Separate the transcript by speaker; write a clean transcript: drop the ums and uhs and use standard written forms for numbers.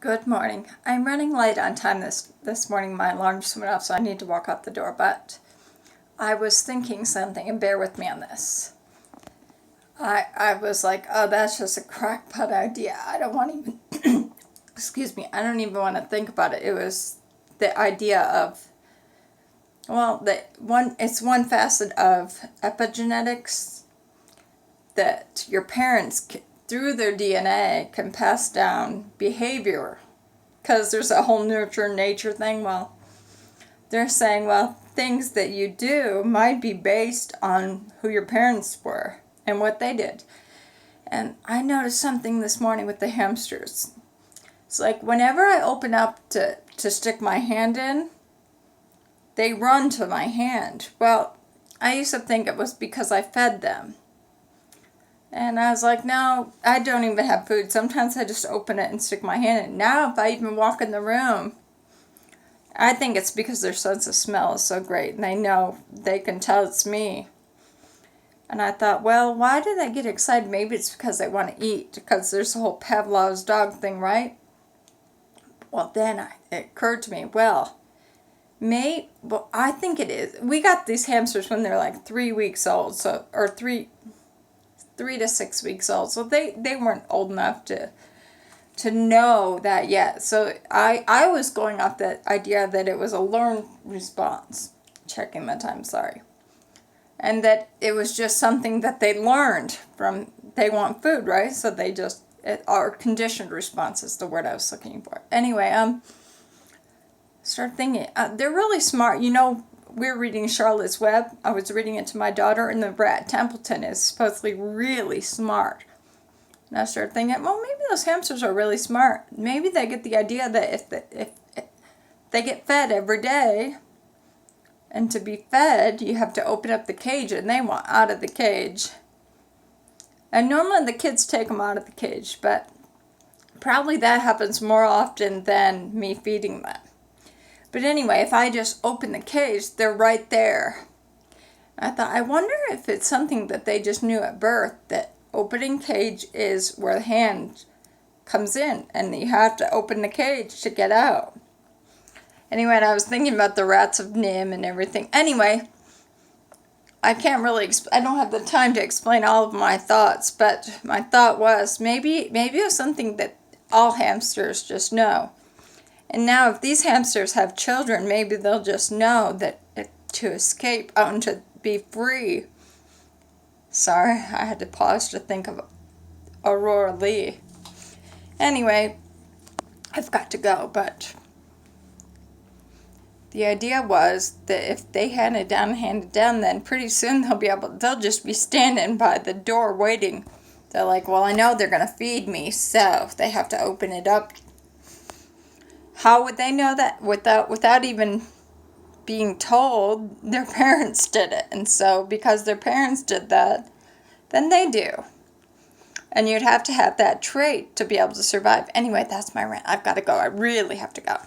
Speaker 1: Good morning. I'm running late on time this morning. My alarm just went off, so I need to walk out the door. But I was thinking something, and bear with me on this. I was like, oh, that's just a crackpot idea. I don't want even, excuse me, I don't even want to think about it. It was the idea of, well, it's one facet of epigenetics that your parents, through their DNA, can pass down behavior. Because there's a whole nurture-nature thing. Well, they're saying, well, things that you do might be based on who your parents were and what they did. And I noticed something this morning with the hamsters. It's like whenever I open up to stick my hand in, they run to my hand. Well, I used to think it was because I fed them. And I was like, no, I don't even have food. Sometimes I just open it and stick my hand in. Now if I even walk in the room, I think it's because their sense of smell is so great. And they know, they can tell it's me. And I thought, well, why do they get excited? Maybe it's because they want to eat. Because there's the whole Pavlov's dog thing, right? Well, then it occurred to me, well, I think it is. We got these hamsters when they're like 3 weeks old. Or 3 to 6 weeks old, so they weren't old enough to know that yet. So I was going off that idea that it was a learned response. Checking my time, sorry. And that it was just something that they learned from, they want food, right? So they just, our conditioned response is the word I was looking for. Anyway, start thinking, they're really smart. You know, we're reading Charlotte's Web. I was reading it to my daughter, and the rat Templeton is supposedly really smart. And I started thinking, well, maybe those hamsters are really smart. Maybe they get the idea that if they get fed every day, and to be fed, you have to open up the cage, and they want out of the cage. And normally the kids take them out of the cage, but probably that happens more often than me feeding them. But anyway, if I just open the cage, they're right there. I thought, I wonder if it's something that they just knew at birth, that opening cage is where the hand comes in, and you have to open the cage to get out. Anyway, and I was thinking about the rats of Nim and everything. Anyway, I can't really, I don't have the time to explain all of my thoughts, but my thought was maybe it was something that all hamsters just know. And now if these hamsters have children, maybe they'll just know that to escape out and to be free. Sorry, I had to pause to think of Aurora Lee. Anyway, I've got to go, but the idea was that if they handed it down, then pretty soon they'll just be standing by the door waiting. They're like, well, I know they're going to feed me, so they have to open it up. How would they know that without even being told? Their parents did it. And so because their parents did that, then they do. And you'd have to have that trait to be able to survive. Anyway, that's my rant. I've got to go. I really have to go.